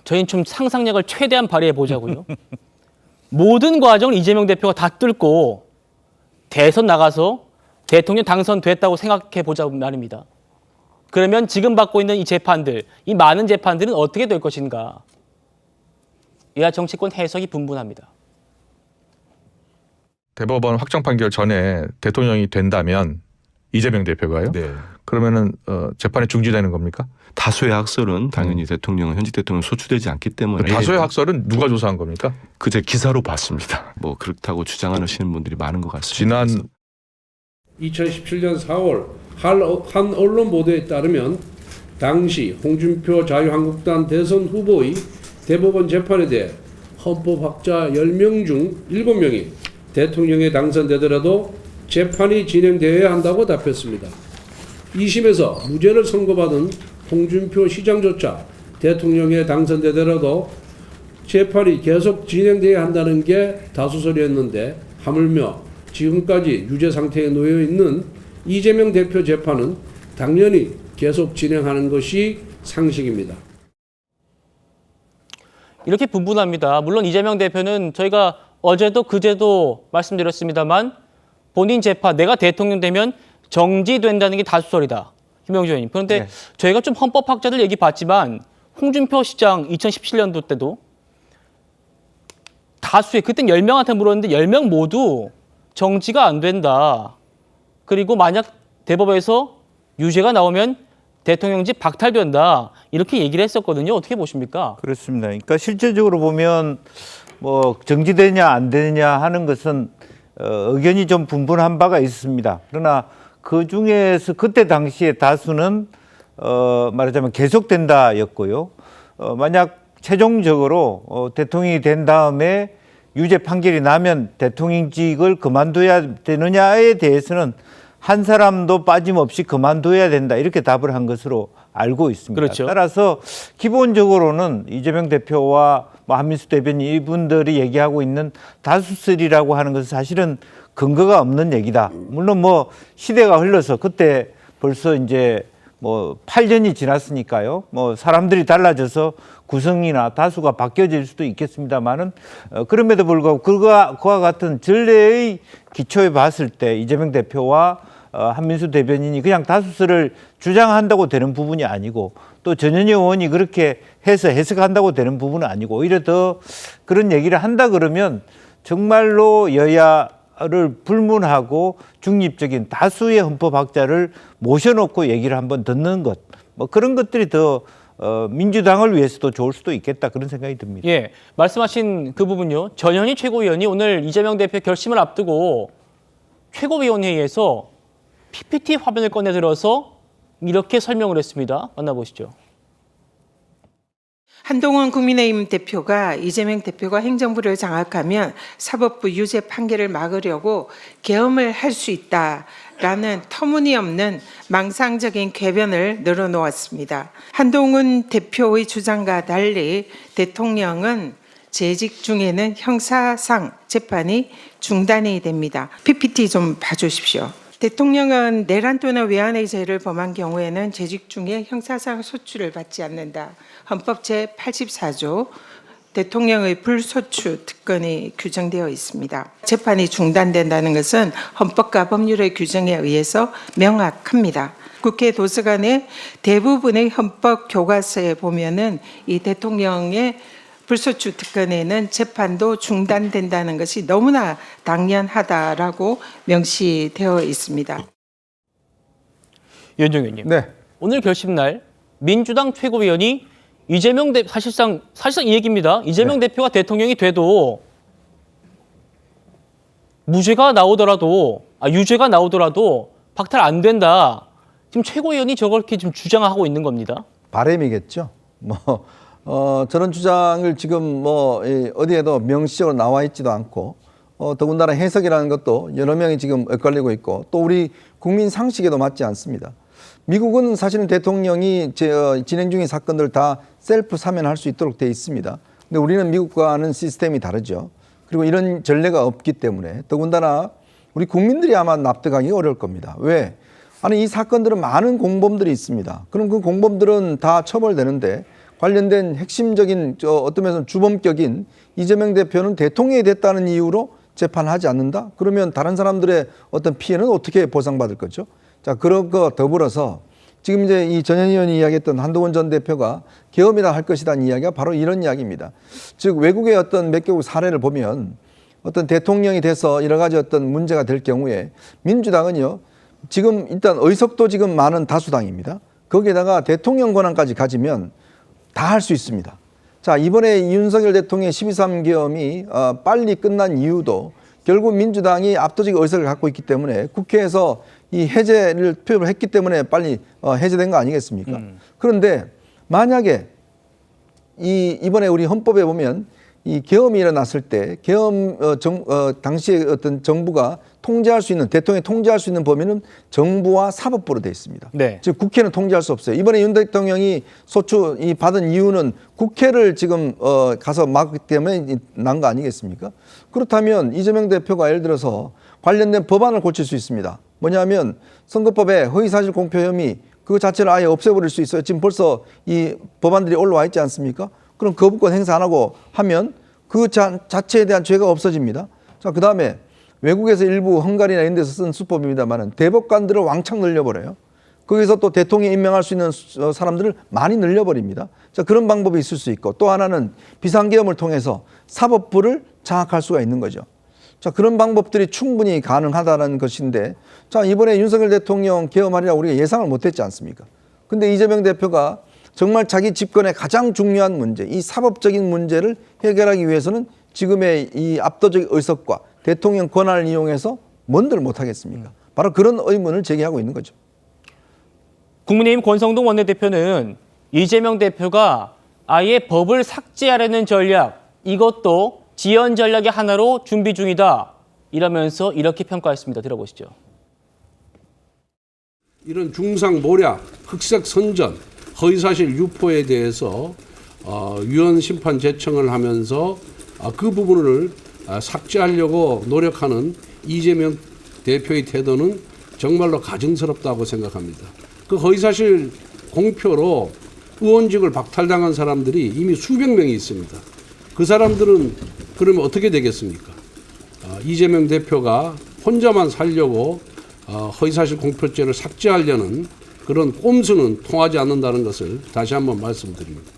저희는 좀 상상력을 최대한 발휘해 보자고요. 모든 과정을 이재명 대표가 다 뚫고 대선 나가서 대통령 당선됐다고 생각해 보자고 말입니다. 그러면 지금 받고 있는 이 재판들, 이 많은 재판들은 어떻게 될 것인가? 이하 정치권 해석이 분분합니다. 대법원 확정 판결 전에 대통령이 된다면 이재명 대표가요? 네. 그러면은 재판이 중지되는 겁니까? 다수의 학설은 당연히 대통령은 현직 대통령 소추되지 않기 때문에 다수의 학설은 누가 조사한 겁니까? 그제 기사로 봤습니다. 뭐 그렇다고 주장하시는 분들이 많은 것 같습니다. 지난 2017년 4월 한 언론 보도에 따르면 당시 홍준표 자유한국당 대선 후보의 대법원 재판에 대해 헌법학자 10명 중 7명이 대통령에 당선되더라도 재판이 진행되어야 한다고 답했습니다. 2심에서 무죄를 선고받은 홍준표 시장조차 대통령에 당선되더라도 재판이 계속 진행되어야 한다는 게 다수설이었는데 하물며 지금까지 유죄 상태에 놓여 있는 이재명 대표 재판은 당연히 계속 진행하는 것이 상식입니다. 이렇게 분분합니다. 물론 이재명 대표는 저희가 어제도 그제도 말씀드렸습니다만 본인 재판, 내가 대통령 되면 정지된다는 게 다수설이다. 김영주 의원님. 그런데 네. 저희가 좀 헌법학자들 얘기 봤지만 홍준표 시장 2017년도 때도 다수의, 그땐 10명한테 물었는데 10명 모두 정지가 안 된다. 그리고 만약 대법에서 유죄가 나오면 대통령직 박탈된다. 이렇게 얘기를 했었거든요. 어떻게 보십니까? 그렇습니다. 그러니까 실질적으로 보면 뭐 정지되냐 안 되냐 하는 것은 의견이 좀 분분한 바가 있습니다. 그러나 그 중에서 그때 당시에 다수는 말하자면 계속된다였고요. 만약 최종적으로 대통령이 된 다음에 유죄 판결이 나면 대통령직을 그만둬야 되느냐에 대해서는 한 사람도 빠짐없이 그만둬야 된다 이렇게 답을 한 것으로 알고 있습니다. 그렇죠. 따라서 기본적으로는 이재명 대표와 한민수 대변인 이분들이 얘기하고 있는 다수설이라고 하는 것은 사실은 근거가 없는 얘기다. 물론 뭐 시대가 흘러서 그때 벌써 이제 뭐 8년이 지났으니까요. 뭐 사람들이 달라져서 구성이나 다수가 바뀌어질 수도 있겠습니다만은 그럼에도 불구하고 그와 같은 전례의 기초에 봤을 때 이재명 대표와 한민수 대변인이 그냥 다수설을 주장한다고 되는 부분이 아니고 또 전현희 의원이 그렇게 해서 해석한다고 되는 부분은 아니고 오히려 더 그런 얘기를 한다 그러면 정말로 여야를 불문하고 중립적인 다수의 헌법학자를 모셔놓고 얘기를 한번 듣는 것, 뭐 그런 것들이 더 민주당을 위해서도 좋을 수도 있겠다 그런 생각이 듭니다. 예, 말씀하신 그 부분요. 전현희 최고위원이 오늘 이재명 대표 결심을 앞두고 최고위원회의에서 PPT 화면을 꺼내 들어서 이렇게 설명을 했습니다. 만나보시죠. 한동훈 국민의힘 대표가 이재명 대표가 행정부를 장악하면 사법부 유죄 판결을 막으려고 계엄을 할 수 있다라는 터무니없는 망상적인 궤변을 늘어놓았습니다. 한동훈 대표의 주장과 달리 대통령은 재직 중에는 형사상 재판이 중단이 됩니다. PPT 좀 봐주십시오. 대통령은 내란 또는 외환의 죄를 범한 경우에는 재직 중에 형사상 소추를 받지 않는다. 헌법 제84조 대통령의 불소추 특권이 규정되어 있습니다. 재판이 중단된다는 것은 헌법과 법률의 규정에 의해서 명확합니다. 국회 도서관의 대부분의 헌법 교과서에 보면은 이 대통령의 불소추 특권에는 재판도 중단된다는 것이 너무나 당연하다라고 명시되어 있습니다. 유현정 의원님. 네. 오늘 결심날 민주당 최고위원이 이재명 대 사실상 이 얘기입니다. 이재명 대표가 대통령이 돼도 유죄가 나오더라도 박탈 안 된다. 지금 최고위원이 저렇게 지금 주장하고 있는 겁니다. 바람이겠죠. 저런 주장을 지금 어디에도 명시적으로 나와 있지도 않고 더군다나 해석이라는 것도 여러 명이 지금 엇갈리고 있고 또 우리 국민 상식에도 맞지 않습니다. 미국은 사실은 대통령이 진행 중인 사건들 다 셀프 사면할 수 있도록 돼 있습니다. 근데 우리는 미국과는 시스템이 다르죠. 그리고 이런 전례가 없기 때문에 더군다나 우리 국민들이 아마 납득하기 어려울 겁니다. 왜? 아니 이 사건들은 많은 공범들이 있습니다. 그럼 그 공범들은 다 처벌되는데 관련된 핵심적인 어떤 면에서는 주범격인 이재명 대표는 대통령이 됐다는 이유로 재판하지 않는다? 그러면 다른 사람들의 어떤 피해는 어떻게 보상받을 거죠? 자, 그런 거 더불어서 지금 이제 이 전현 의원이 이야기했던 한동훈 전 대표가 계엄이다 할 것이라는 이야기가 바로 이런 이야기입니다. 즉 외국의 어떤 몇 개국 사례를 보면 어떤 대통령이 돼서 여러 가지 어떤 문제가 될 경우에 민주당은요, 지금 일단 의석도 지금 많은 다수당입니다. 거기에다가 대통령 권한까지 가지면 다 할 수 있습니다. 자, 이번에 윤석열 대통령의 12.3 계엄이 빨리 끝난 이유도 결국 민주당이 압도적 의석을 갖고 있기 때문에 국회에서 이 해제를 표를 했기 때문에 빨리 해제된 거 아니겠습니까? 그런데 만약에 이번에 우리 헌법에 보면 이 계엄이 일어났을 때 계엄 당시에 어떤 정부가 통제할 수 있는 대통령이 통제할 수 있는 범위는 정부와 사법부로 되어 있습니다. 네. 즉 국회는 통제할 수 없어요. 이번에 윤 대통령이 소추 받은 이유는 국회를 지금 가서 막기 때문에 난 거 아니겠습니까? 그렇다면 이재명 대표가 예를 들어서 관련된 법안을 고칠 수 있습니다. 뭐냐면 선거법에 허위사실 공표 혐의 그 자체를 아예 없애버릴 수 있어요. 지금 벌써 이 법안들이 올라와 있지 않습니까? 그럼 거부권 행사 안 하고 하면 그 자체에 대한 죄가 없어집니다. 자, 그 다음에 외국에서 일부 헝가리나 이런 데서 쓴 수법입니다만은 대법관들을 왕창 늘려버려요. 거기서 또 대통령 임명할 수 있는 사람들을 많이 늘려버립니다. 자, 그런 방법이 있을 수 있고 또 하나는 비상계엄을 통해서 사법부를 장악할 수가 있는 거죠. 자, 그런 방법들이 충분히 가능하다는 것인데 자, 이번에 윤석열 대통령 계엄하리라고 우리가 예상을 못했지 않습니까? 근데 이재명 대표가 정말 자기 집권의 가장 중요한 문제, 이 사법적인 문제를 해결하기 위해서는 지금의 이 압도적 의석과 대통령 권한을 이용해서 뭔들 못하겠습니까? 바로 그런 의문을 제기하고 있는 거죠. 국민의힘 권성동 원내대표는 이재명 대표가 아예 법을 삭제하려는 전략, 이것도 지연 전략의 하나로 준비 중이다. 이러면서 이렇게 평가했습니다. 들어보시죠. 이런 중상모략, 흑색 선전, 허위사실 유포에 대해서 위헌 심판 제청을 하면서 그 부분을 삭제하려고 노력하는 이재명 대표의 태도는 정말로 가증스럽다고 생각합니다. 그 허위사실 공표로 의원직을 박탈당한 사람들이 이미 수백 명이 있습니다. 그 사람들은 그러면 어떻게 되겠습니까? 이재명 대표가 혼자만 살려고 허위사실 공표죄를 삭제하려는 그런 꼼수는 통하지 않는다는 것을 다시 한번 말씀드립니다.